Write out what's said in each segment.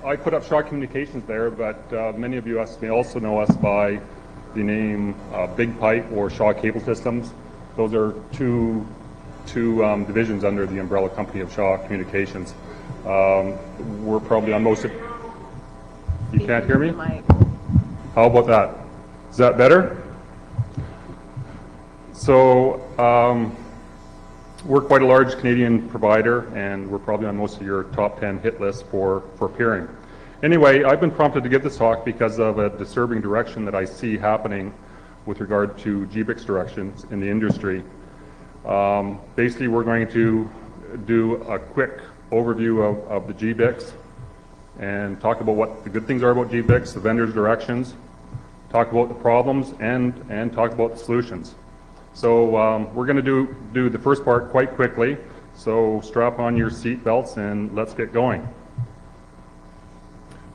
I put up Shaw Communications there, but many of you may also know us by the name Big Pipe or Shaw Cable Systems. Those are two divisions under the umbrella company of Shaw Communications. We're probably on most of... You can't hear me? How about that? Is that better? So we're quite a large Canadian provider, and we're probably on most of your top 10 hit lists for peering. Anyway, I've been prompted to give this talk because of a disturbing direction that I see happening with regard to GBIC's directions in the industry. Basically, we're going to do a quick overview of the GBICs and talk about what the good things are about GBICs, the vendors' directions, talk about the problems, and talk about the solutions. So we're going to do the first part quite quickly, so strap on your seat belts and let's get going.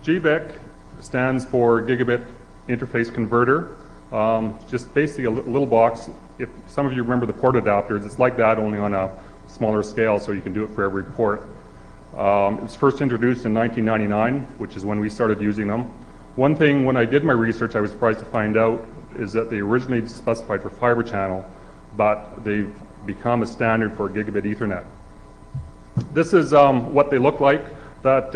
GBIC stands for Gigabit Interface Converter. Just basically a little box. If some of you remember the port adapters, it's like that, only on a smaller scale, so you can do it for every port. It was first introduced in 1999, which is when we started using them. One thing, when I did my research, I was surprised to find out is that they originally specified for fiber channel, but they've become a standard for gigabit Ethernet. This is what they look like. That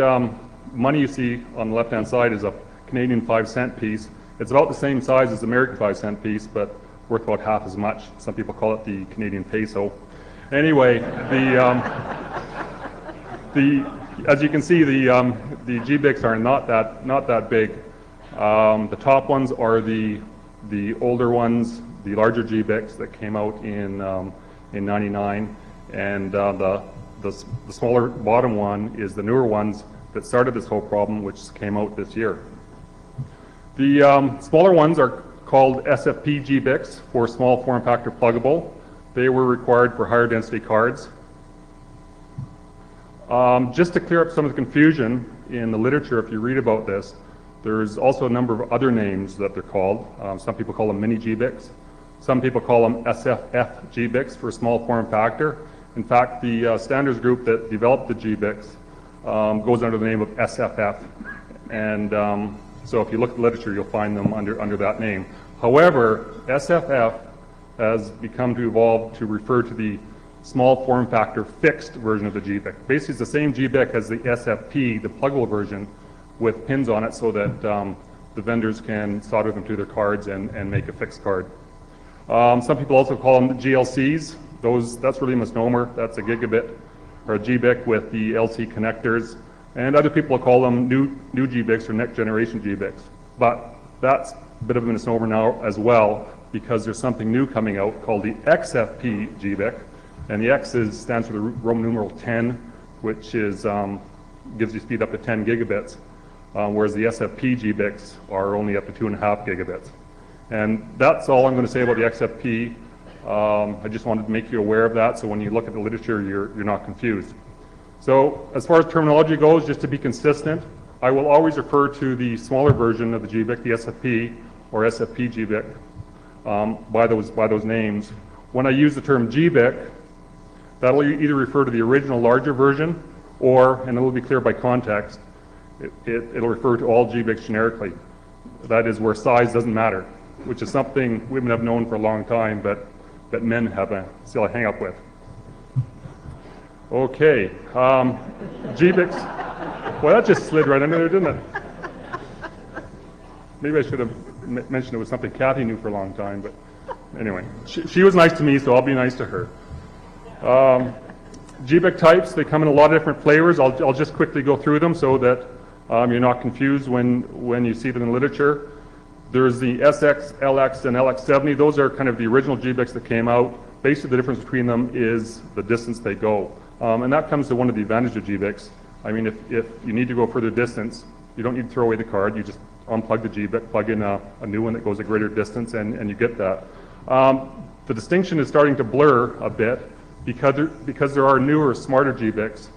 money you see on the left-hand side is a Canadian 5-cent piece. It's about the same size as the American 5-cent piece, but worth about half as much. Some people call it the Canadian peso. Anyway, as you can see, the GBICs are not that big. The top ones are the older ones, the larger GBICs that came out in '99, and the smaller bottom one is the newer ones that started this whole problem, which came out this year. The smaller ones are called SFP GBICs, for small form factor pluggable. They were required for higher density cards. Just to clear up some of the confusion in the literature, if you read about this, there's also a number of other names that they're called. Some people call them mini GBICs. Some people call them SFF GBICs for small form factor. In fact, the standards group that developed the GBICs goes under the name of SFF. And so if you look at the literature, you'll find them under that name. However, SFF has become to evolve to refer to the small form factor fixed version of the GBIC. Basically, it's the same GBIC as the SFP, the pluggable version, with pins on it so that the vendors can solder them to their cards and make a fixed card. Some people also call them GLCs. That's really a misnomer. That's a gigabit or a GBIC with the LC connectors. And other people call them new GBICs or next generation GBICs. But that's a bit of a misnomer now as well, because there's something new coming out called the XFP GBIC. And the X stands for the Roman numeral 10, which is gives you speed up to 10 gigabits, whereas the SFP GBICs are only up to 2.5 gigabits. And that's all I'm going to say about the XFP. I just wanted to make you aware of that, so when you look at the literature, you're not confused. So as far as terminology goes, just to be consistent, I will always refer to the smaller version of the GBIC, the SFP or SFP GBIC, by those names. When I use the term GBIC, that'll either refer to the original larger version, or, and it will be clear by context, it'll refer to all GBICs generically. That is where size doesn't matter, which is something women have known for a long time, but that men have still a hang up with. Okay, GBICs. Well, that just slid right under there, didn't it? Maybe I should have mentioned it was something Kathy knew for a long time, but anyway, she was nice to me, so I'll be nice to her. GBIC types, they come in a lot of different flavors. I'll just quickly go through them so that you're not confused when you see them in the literature. There's the SX, LX, and LX70. Those are kind of the original GBICs that came out. Basically, the difference between them is the distance they go. And that comes to one of the advantages of GBICs. I mean, if you need to go further distance, you don't need to throw away the card. You just unplug the GBIC, plug in a new one that goes a greater distance, and you get that. The distinction is starting to blur a bit because there are newer, smarter GBICs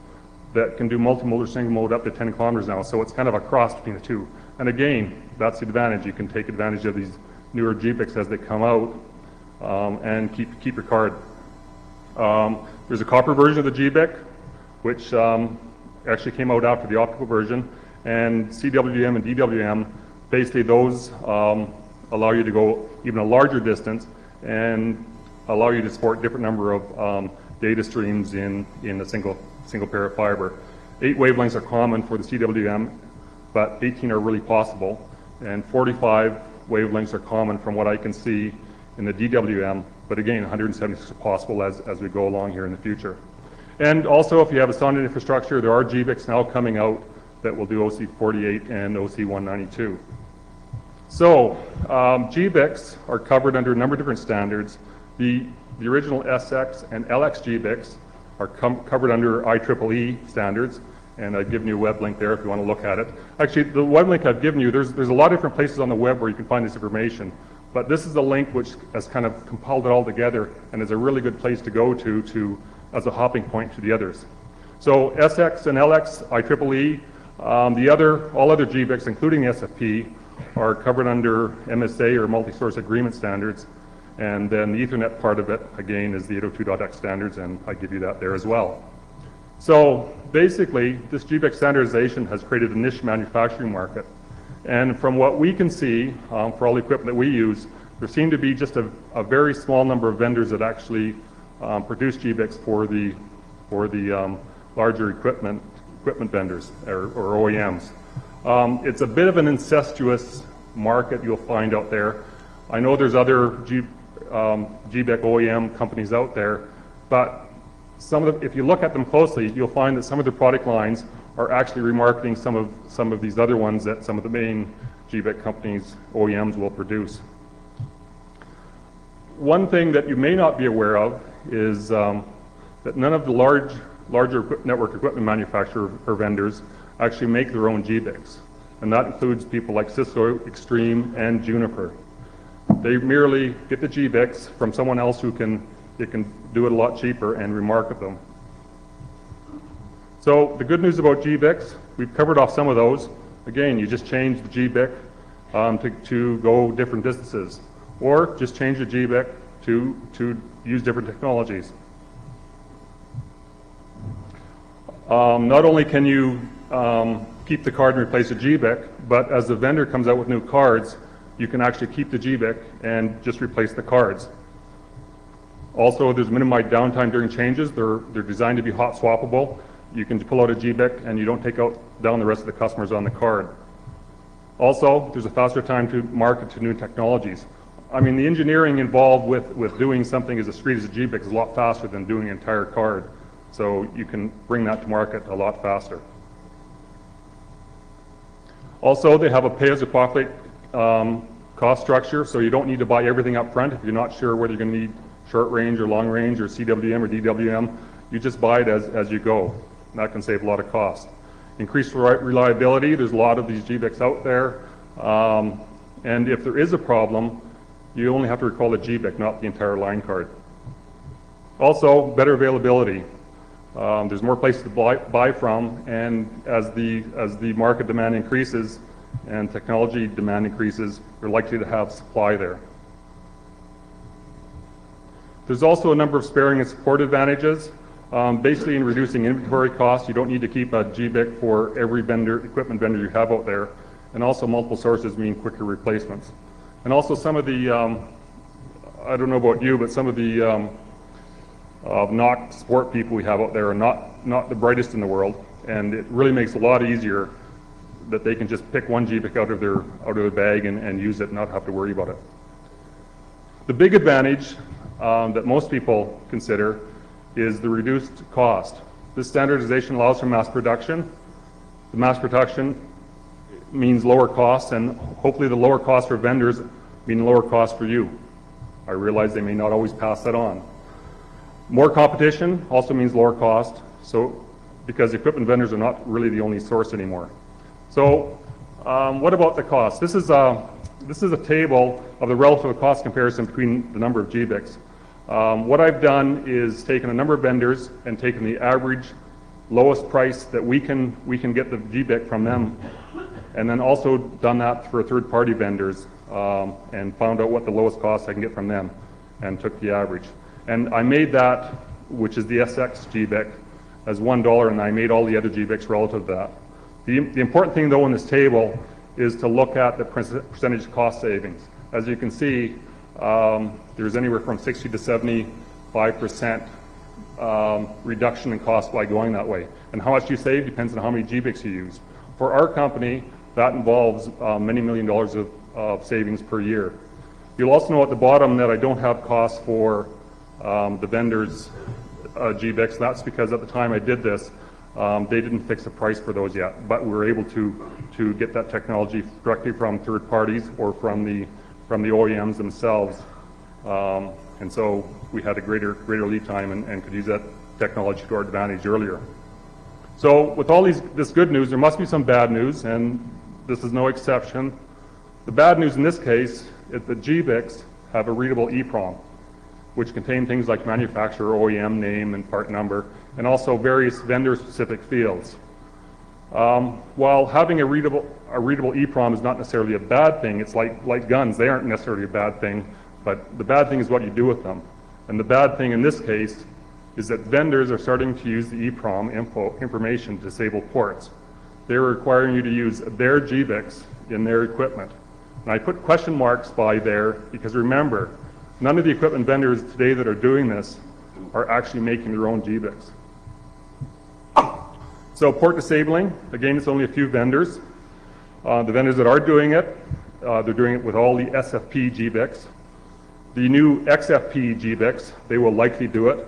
that can do multi-mode or single mode up to 10 kilometers now. So it's kind of a cross between the two. And again, that's the advantage. You can take advantage of these newer GBICs as they come out and keep your card. There's a copper version of the GBIC, which actually came out after the optical version. And CWM and DWM, basically those allow you to go even a larger distance and allow you to support different number of data streams in a single pair of fiber. 8 wavelengths are common for the CWM, but 18 are really possible, and 45 wavelengths are common from what I can see in the DWM, but again, 176 are possible as we go along here in the future. And also, if you have a sound infrastructure, there are GBICs now coming out that will do OC48 and OC192. So, GBICs are covered under a number of different standards. The original SX and LX GBICs are covered under IEEE standards, and I've given you a web link there if you want to look at it. Actually, the web link I've given you, there's a lot of different places on the web where you can find this information, but this is a link which has kind of compiled it all together and is a really good place to go to as a hopping point to the others. So SX and LX, IEEE, all other GBICs, including the SFP, are covered under MSA or multi-source agreement standards, and then the Ethernet part of it, again, is the 802.x standards, and I give you that there as well. So basically, this GBIC standardization has created a niche manufacturing market. And from what we can see, for all the equipment that we use, there seem to be just a very small number of vendors that actually produce GBICs for the larger equipment vendors or OEMs. It's a bit of an incestuous market you'll find out there. I know there's other GBIC OEM companies out there, but if you look at them closely, you'll find that some of the product lines are actually remarketing some of these other ones that some of the main GBIC companies, OEMs, will produce. One thing that you may not be aware of is that none of the larger network equipment manufacturer or vendors actually make their own GBICs, and that includes people like Cisco, Extreme, and Juniper. They merely get the GBICs from someone else who can do it a lot cheaper and remarket them. So the good news about GBICs, we've covered off some of those. Again, you just change the GBIC to go different distances, or just change the GBIC to use different technologies. Not only can you keep the card and replace the GBIC, but as the vendor comes out with new cards, you can actually keep the GBIC and just replace the cards. Also, there's minimized downtime during changes. They're designed to be hot swappable. You can pull out a GBIC and you don't take down the rest of the customers on the card. Also, there's a faster time to market to new technologies. I mean, the engineering involved with doing something as discrete as a GBIC is a lot faster than doing an entire card. So you can bring that to market a lot faster. Also, they have a pay-as-you-populate cost structure, so you don't need to buy everything up front if you're not sure whether you're going to need short range or long range or CWM or DWM. You just buy it as you go, and that can save a lot of cost. Increased reliability, there's a lot of these GBICs out there, and if there is a problem, you only have to recall the GBIC, not the entire line card. Also, better availability. There's more places to buy from, and as the market demand increases and technology demand increases, you're likely to have supply there. There's also a number of sparing and support advantages. Basically, in reducing inventory costs, you don't need to keep a GBIC for every equipment vendor you have out there, and also multiple sources mean quicker replacements. And also some of the, I don't know about you, but some of the NOC support people we have out there are not the brightest in the world, and it really makes it a lot easier that they can just pick one GBIC out of their bag and use it and not have to worry about it. The big advantage that most people consider is the reduced cost. This standardization allows for mass production. The mass production means lower costs, and hopefully the lower costs for vendors mean lower costs for you. I realize they may not always pass that on. More competition also means lower cost, so because equipment vendors are not really the only source anymore. So what about the cost? This is a table of the relative cost comparison between the number of GBICs. What I've done is taken a number of vendors and taken the average lowest price that we can get the GBIC from them, and then also done that for third-party vendors and found out what the lowest cost I can get from them and took the average. And I made that, which is the SX GBIC, as $1, and I made all the other GBICs relative to that. The important thing, though, in this table is to look at the percentage cost savings. As you can see, there's anywhere from 60 to 75% reduction in cost by going that way. And how much you save depends on how many GBICs you use. For our company, that involves many $1 million of savings per year. You'll also know at the bottom that I don't have costs for the vendors' GBICs. That's because at the time I did this, they didn't fix a price for those yet, but we were able to get that technology directly from third parties or from the OEMs themselves. And so we had a greater lead time and could use that technology to our advantage earlier. So with all this good news, there must be some bad news, and this is no exception. The bad news in this case is that GBICs have a readable EEPROM, which contain things like manufacturer, OEM name, and part number, and also various vendor-specific fields. While having a readable EEPROM is not necessarily a bad thing, it's like guns. They aren't necessarily a bad thing, but the bad thing is what you do with them. And the bad thing in this case is that vendors are starting to use the EEPROM information to disable ports. They're requiring you to use their GBICs in their equipment. And I put question marks by there because remember, none of the equipment vendors today that are doing this are actually making their own GBICs. So port disabling, again, it's only a few vendors. The vendors that are doing it, they're doing it with all the SFP GBICs. The new XFP GBICs, they will likely do it.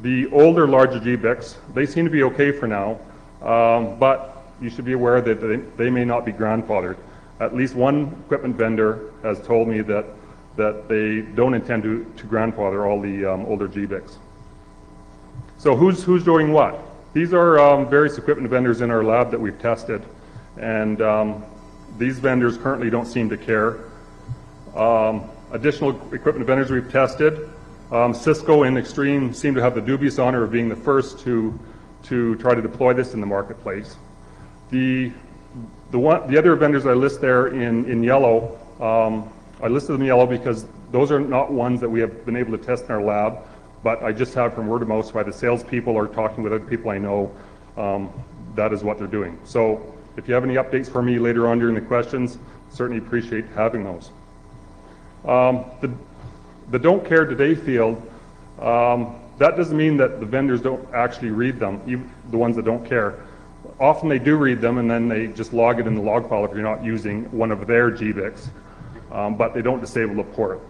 The older, larger GBICs, they seem to be okay for now, but you should be aware that they may not be grandfathered. At least one equipment vendor has told me that they don't intend to grandfather all the older GBICs. So who's doing what? These are various equipment vendors in our lab that we've tested, and these vendors currently don't seem to care. Additional equipment vendors we've tested, Cisco and Extreme seem to have the dubious honor of being the first to try to deploy this in the marketplace. The other vendors I list there in yellow, I listed them in yellow because those are not ones that we have been able to test in our lab, but I just have from word of mouth by the salespeople or talking with other people I know, that is what they're doing. So if you have any updates for me later on during the questions, certainly appreciate having those. The don't care today field, that doesn't mean that the vendors don't actually read them, even the ones that don't care. Often they do read them and then they just log it in the log file if you're not using one of their GBICs, but they don't disable the port.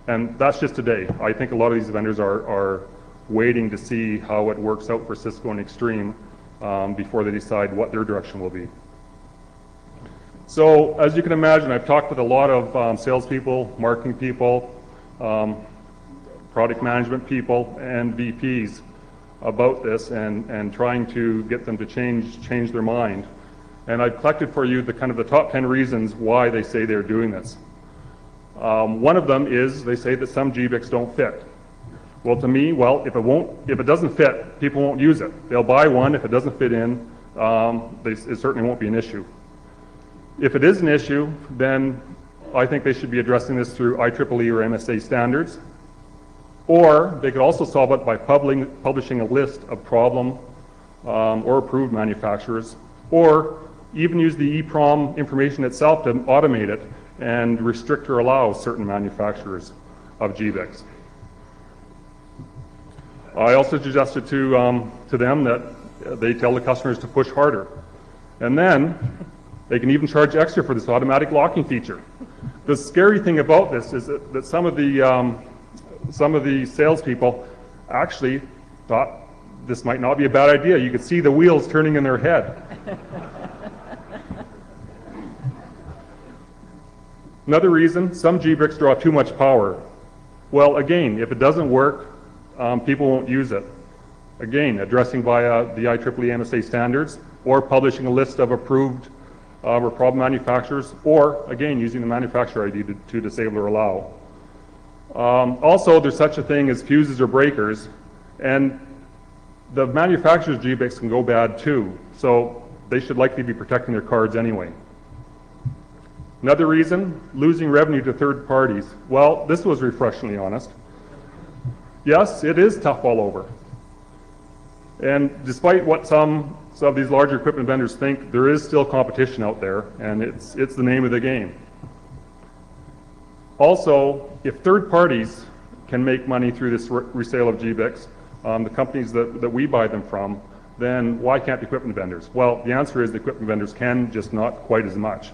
And that's just today. I think a lot of these vendors are waiting to see how it works out for Cisco and Extreme before they decide what their direction will be. So as you can imagine, I've talked with a lot of salespeople, marketing people, product management people, and VPs about this and trying to get them to change their mind. And I've collected for you the top 10 reasons why they say they're doing this. One of them is they say that some GBICs don't fit. Well, to me, if it doesn't fit, people won't use it. They'll buy one. If it doesn't fit in, it certainly won't be an issue. If it is an issue, then I think they should be addressing this through IEEE or MSA standards. Or they could also solve it by publishing a list of problem or approved manufacturers, or even use the EEPROM information itself to automate it and restrict or allow certain manufacturers of GBICs. I also suggested to them that they tell the customers to push harder. And then they can even charge extra for this automatic locking feature. The scary thing about this is that some of the salespeople actually thought this might not be a bad idea. You could see the wheels turning in their head. Another reason, some GBICs draw too much power. Well, again, if it doesn't work, people won't use it. Again, addressing via the IEEE MSA standards, or publishing a list of approved or problem manufacturers, or again, using the manufacturer ID to disable or allow. Also, there's such a thing as fuses or breakers, and the manufacturer's GBICs can go bad too, so they should likely be protecting their cards anyway. Another reason, losing revenue to third parties. Well, this was refreshingly honest. Yes, it is tough all over. And despite what some some of these larger equipment vendors think there is still competition out there, and it's the name of the game. Also, if third parties can make money through this resale of GBICs, the companies that we buy them from, then why can't the equipment vendors? Well, the answer is the equipment vendors can, just not quite as much.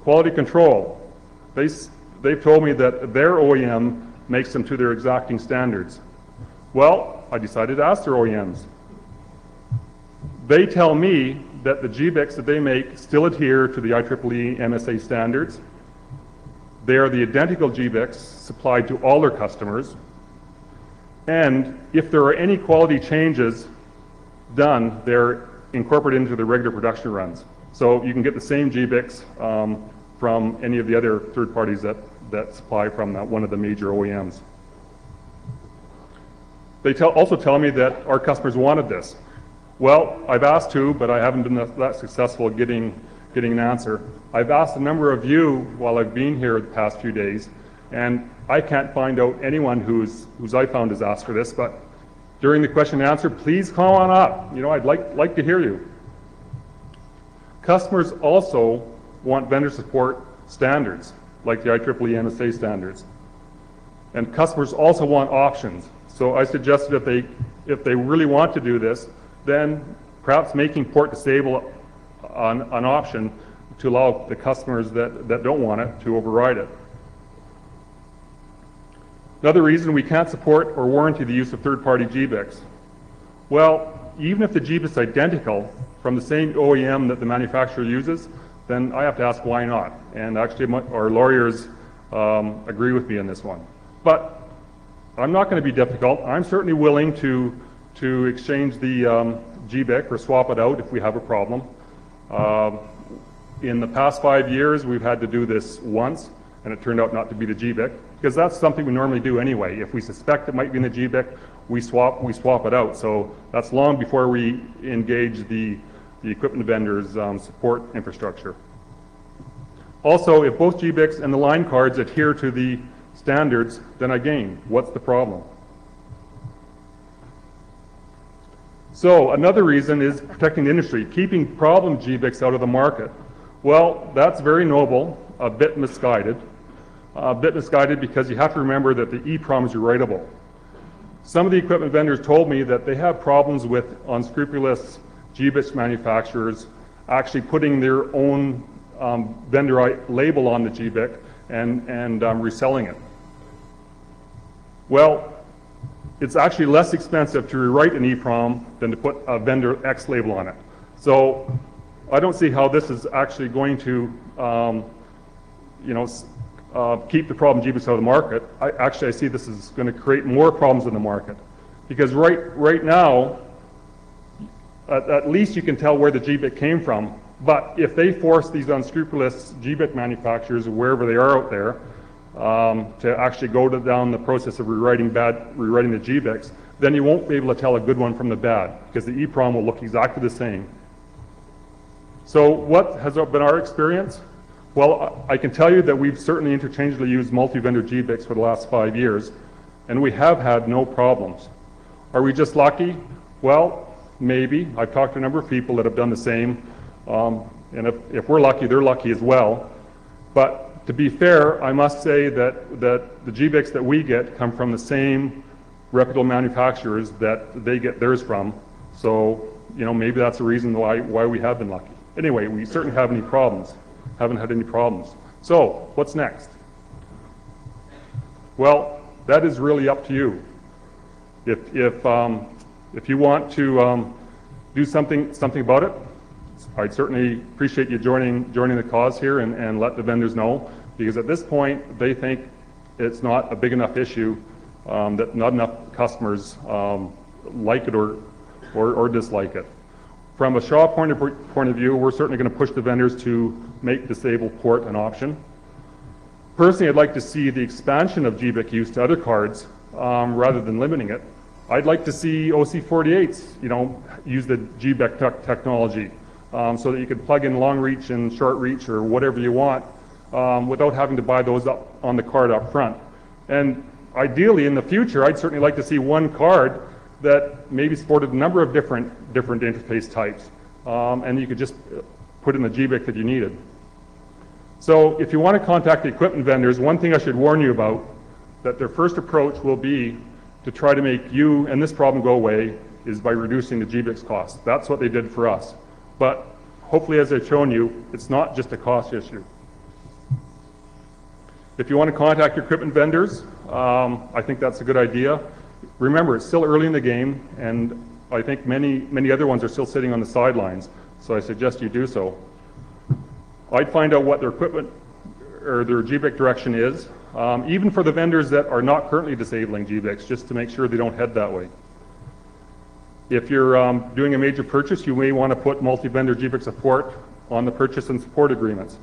Quality control. They've told me that their OEM makes them to their exacting standards. Well, I decided to ask their OEMs. They tell me that the GBICs that they make still adhere to the IEEE MSA standards. They are the identical GBICs supplied to all their customers. And if there are any quality changes done, they're incorporated into the regular production runs. So you can get the same GBICs from any of the other third parties that supply from one of the major OEMs. They also tell me that our customers wanted this. Well, I've asked to, but I haven't been that successful at getting an answer. I've asked a number of you while I've been here the past few days, and I can't find out anyone who's I found has asked for this, but during the question and answer, please call on up. I'd like to hear you. Customers also want vendor support standards, like the IEEE MSA standards. And customers also want options. So I suggested if they really want to do this, then perhaps making port disable an option to allow the customers that don't want it to override it. Another reason we can't support or warranty the use of third-party GBICs. Well, even if the GBIC is identical from the same OEM that the manufacturer uses, then I have to ask why not. And actually our lawyers agree with me on this one. But I'm not going to be difficult. I'm certainly willing to exchange the GBIC or swap it out if we have a problem. In the past 5 years, we've had to do this once, and it turned out not to be the GBIC, because that's something we normally do anyway. If we suspect it might be in the GBIC, we swap it out. So that's long before we engage the equipment vendors' support infrastructure. Also, if both GBICs and the line cards adhere to the standards, then again, what's the problem? So another reason is protecting the industry, keeping problem GBICs out of the market. Well, that's very noble, a bit misguided. Because you have to remember that the EEPROMs are writable. Some of the equipment vendors told me that they have problems with unscrupulous GBIC manufacturers actually putting their own vendor label on the GBIC and reselling it. Well, it's actually less expensive to rewrite an EEPROM than to put a vendor X label on it. So I don't see how this is actually going to keep the problem GBICs out of the market. I see this is going to create more problems in the market. Because right now, at least you can tell where the GBIC came from. But if they force these unscrupulous GBIC manufacturers, wherever they are out there, to actually go down the process of rewriting the GBICs, then you won't be able to tell a good one from the bad, because the EEPROM will look exactly the same. So what has been our experience? Well, I can tell you that we've certainly interchangeably used multi-vendor GBICs for the last 5 years, and we have had no problems. Are we just lucky? Well, maybe. I've talked to a number of people that have done the same, and if we're lucky, they're lucky as well. But to be fair, I must say that the GBICs that we get come from the same reputable manufacturers that they get theirs from. So, maybe that's the reason why we have been lucky. Anyway, we certainly haven't had any problems. So, what's next? Well, that is really up to you. If you want to do something about it, I'd certainly appreciate you joining the cause here and let the vendors know, because at this point they think it's not a big enough issue that not enough customers like it or dislike it. From a Shaw point of view, we're certainly going to push the vendors to make disabled port an option. Personally, I'd like to see the expansion of GBIC use to other cards rather than limiting it. I'd like to see OC48s, use the GBIC technology so that you could plug in long reach and short reach or whatever you want without having to buy those up on the card up front. And ideally, in the future, I'd certainly like to see one card that maybe supported a number of different interface types, and you could just put in the GBIC that you needed. So if you want to contact the equipment vendors, one thing I should warn you about, that their first approach will be to try to make you and this problem go away is by reducing the GBIC's cost. That's what they did for us. But hopefully, as I've shown you, it's not just a cost issue. If you want to contact your equipment vendors, I think that's a good idea. Remember, it's still early in the game, and I think many other ones are still sitting on the sidelines, so I suggest you do so. I'd find out what their equipment or their GBIC direction is, even for the vendors that are not currently disabling GBICs, just to make sure they don't head that way. If you're doing a major purchase, you may want to put multi-vendor GBIC support on the purchase and support agreements.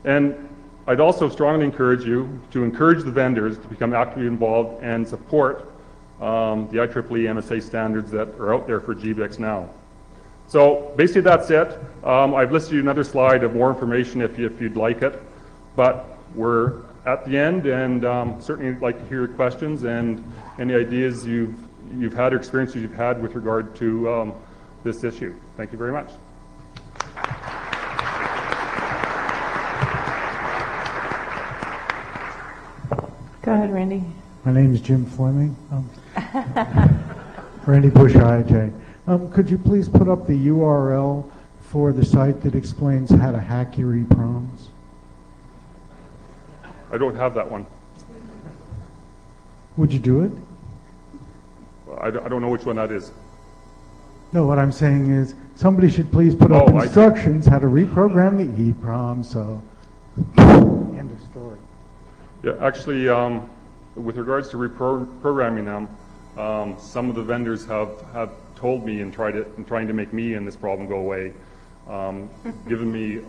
And I'd also strongly encourage you to encourage the vendors to become actively involved and support the IEEE MSA standards that are out there for GBICs now. So basically that's it. I've listed you another slide of more information if you'd like it, but we're at the end, and certainly like to hear your questions and any ideas you've had or experiences you've had with regard to this issue. Thank you very much. Go ahead, Randy. My name is Jim Fleming. Randy Bush, IJ. Could you please put up the URL for the site that explains how to hack your EPROMs? I don't have that one. Would you do it? I don't know which one that is. No, what I'm saying is somebody should please put up instructions how to reprogram the EPROM, so end of story. Yeah, actually, with regards to reprogramming them, some of the vendors have told me and trying to make me and this problem go away, given me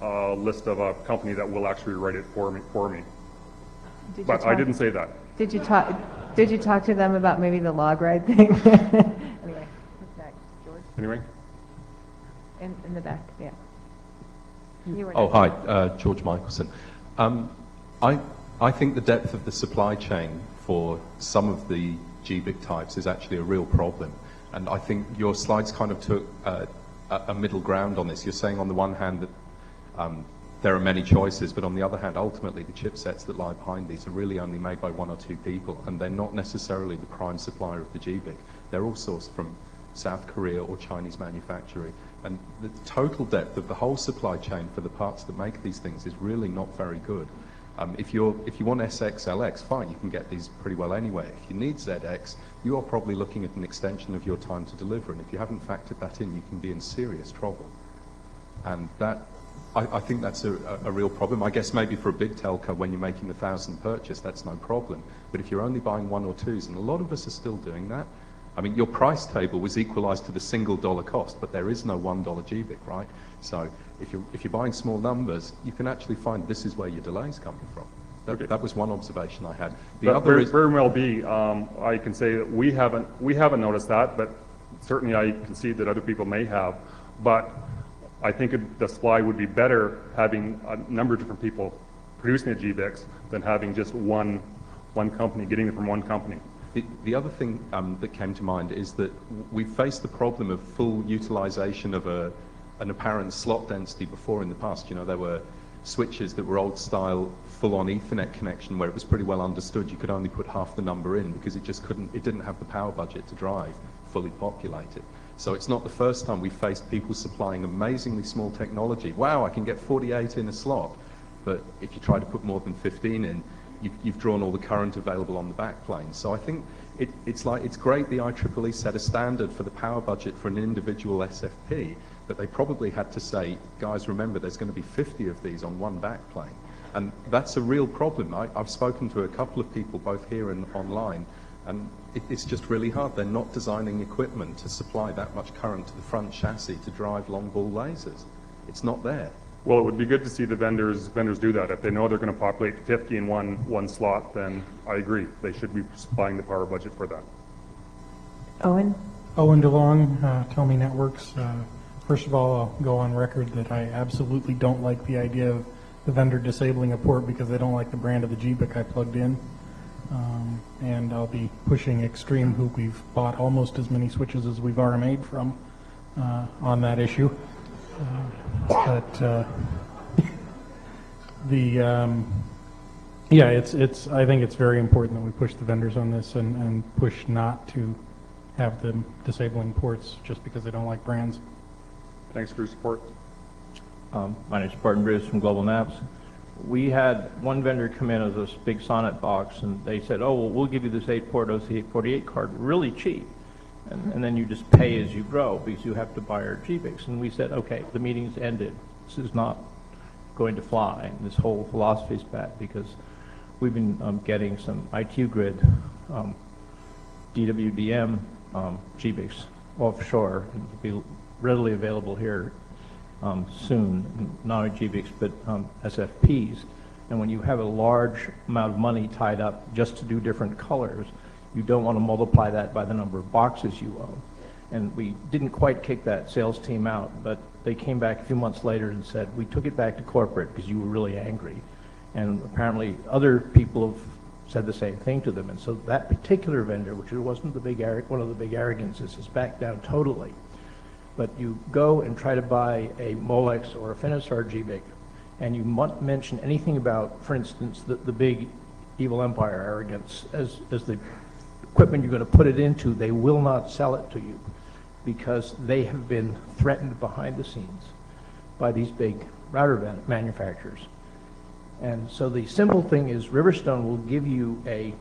a list of a company that will actually write it for me. But I didn't say that. Did you talk to them about maybe the log ride thing? Anyway, what's next, George? Anyway? In the back, yeah. Hi, George Michelson. I think the depth of the supply chain for some of the GBIC types is actually a real problem. And I think your slides kind of took a middle ground on this. You're saying on the one hand that there are many choices, but on the other hand, ultimately the chipsets that lie behind these are really only made by one or two people, and they're not necessarily the prime supplier of the GBIC. They're all sourced from South Korea or Chinese manufacturing. And the total depth of the whole supply chain for the parts that make these things is really not very good. If you want SX, LX, fine, you can get these pretty well anyway. If you need ZX, you are probably looking at an extension of your time to deliver, and if you haven't factored that in, you can be in serious trouble. And that, I think that's a real problem. I guess maybe for a big telco, when you're making 1,000 purchase, that's no problem. But if you're only buying one or twos, and a lot of us are still doing that, I mean, your price table was equalized to the single dollar cost, but there is no $1 GBIC, right? So if you're buying small numbers, you can actually find this is where your delay's coming from. That was one observation I had. The other is very well be. I can say that we haven't noticed that, but certainly I can see that other people may have. But I think the supply would be better having a number of different people producing the GBICs than having just one company, getting it from one company. The other thing that came to mind is that we faced the problem of full utilization of an apparent slot density before in the past. You know, there were switches that were old style, full-on Ethernet connection where it was pretty well understood you could only put half the number in because it didn't have the power budget to drive fully populated. So it's not the first time we've faced people supplying amazingly small technology. Wow, I can get 48 in a slot. But if you try to put more than 15 in, you've drawn all the current available on the backplane. So I think it's great the IEEE set a standard for the power budget for an individual SFP, but they probably had to say, guys, remember there's going to be 50 of these on one backplane. And that's a real problem. I've spoken to a couple of people both here and online, and it's just really hard. They're not designing equipment to supply that much current to the front chassis to drive long ball lasers. It's not there. Well, it would be good to see the vendors do that. If they know they're going to populate 50 in one slot, then I agree. They should be supplying the power budget for that. Owen? Owen DeLong, Tell Me Networks. First of all, I'll go on record that I absolutely don't like the idea of the vendor disabling a port because they don't like the brand of the GBIC I plugged in. And I'll be pushing Extreme, who we've bought almost as many switches as we've RMA'd from, on that issue. Yeah, I think it's very important that we push the vendors on this and push not to have them disabling ports just because they don't like brands. Thanks for your support. My name is Barton Bruce from Global Naps. We had one vendor come in as a big Sonnet box, and they said, oh, well, we'll give you this 8-port OC848 card really cheap, and then you just pay as you grow because you have to buy our GBICs. And we said, okay, the meeting's ended. This is not going to fly. And this whole philosophy's bad because we've been getting some IQ grid DWDM GBICs offshore, and will be readily available here soon, not only GBICs but SFPs. And when you have a large amount of money tied up just to do different colors, you don't want to multiply that by the number of boxes you own. And we didn't quite kick that sales team out, but they came back a few months later and said, we took it back to corporate because you were really angry. And apparently other people have said the same thing to them. And so that particular vendor, which wasn't the big one of the big arrogances, is back down totally. But you go and try to buy a Molex or a Finisar GBIC, and you mention anything about, for instance, the big Evil Empire arrogance as the equipment you're going to put it into, they will not sell it to you because they have been threatened behind the scenes by these big router manufacturers. And so the simple thing is Riverstone will give you a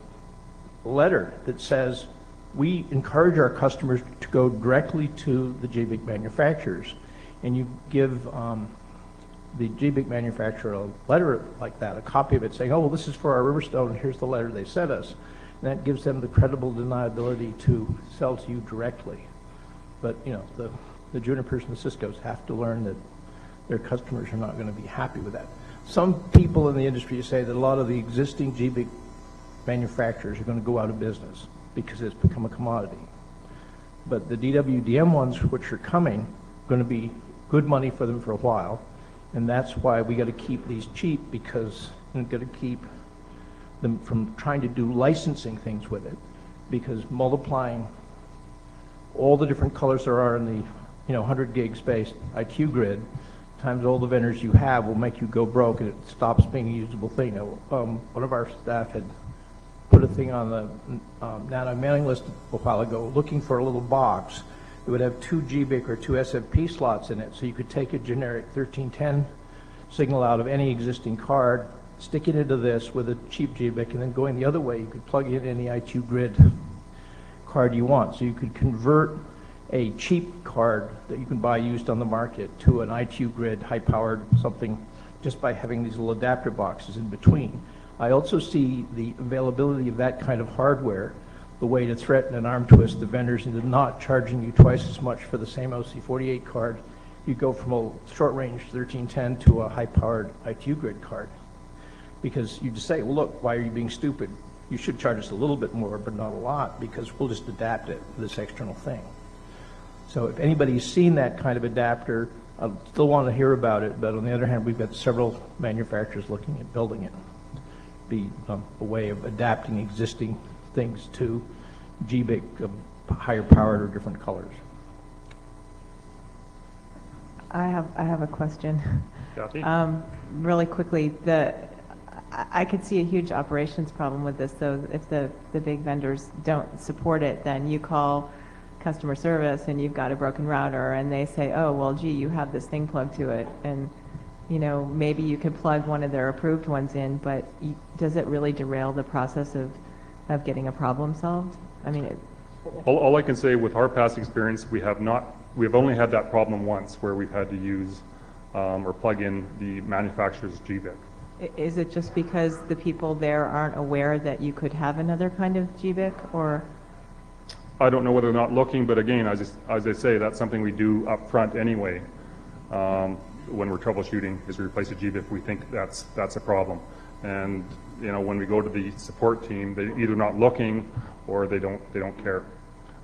letter that says, we encourage our customers to go directly to the GBIC manufacturers. And you give the GBIC manufacturer a letter like that, a copy of it saying, oh, well, this is for our Riverstone, and here's the letter they sent us. And that gives them the credible deniability to sell to you directly. But, you know, the Junipers and the Ciscos have to learn that their customers are not going to be happy with that. Some people in the industry say that a lot of the existing GBIC manufacturers are going to go out of business because it's become a commodity. But the DWDM ones, which are coming, are going to be good money for them for a while, and that's why we got to keep these cheap, because we've got to keep them from trying to do licensing things with it, because multiplying all the different colors there are in the 100 gig space IQ grid times all the vendors you have will make you go broke, and it stops being a usable thing. One of our staff had put a thing on the NANOG mailing list a while ago looking for a little box. It would have 2 GBIC or 2 SFP slots in it, so you could take a generic 1310 signal out of any existing card, stick it into this with a cheap GBIC, and then going the other way, you could plug in any IQ grid card you want. So you could convert a cheap card that you can buy used on the market to an IQ grid, high-powered something, just by having these little adapter boxes in between. I also see the availability of that kind of hardware the way to threaten and arm twist the vendors into not charging you twice as much for the same OC48 card. You go from a short-range 1310 to a high-powered IQ grid card. Because you just say, well, look, why are you being stupid? You should charge us a little bit more, but not a lot, because we'll just adapt it to this external thing. So if anybody's seen that kind of adapter, I still want to hear about it, but on the other hand, we've got several manufacturers looking at building it. Be a way of adapting existing things to GBIC, higher powered or different colors. I have a question. Kathy? Really quickly, I could see a huge operations problem with this. So if the big vendors don't support it, then you call customer service and you've got a broken router, and they say, oh, well, gee, you have this thing plugged to it, and maybe you could plug one of their approved ones in, but does it really derail the process of getting a problem solved? I mean, All I can say with our past experience, we have only had that problem once where we've had to use or plug in the manufacturer's GBIC. is it just because the people there aren't aware that you could have another kind of GBIC, or? I don't know whether they're not looking, but again, as I say, that's something we do up front anyway. When we're troubleshooting, is replace a GBIC if we think that's a problem. And when we go to the support team, they're either not looking or they don't care.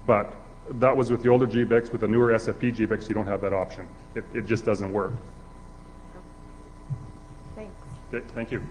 But that was with the older GBICs. With the newer SFP GBICs, you don't have that option. It just doesn't work. Thanks. Okay, thank you.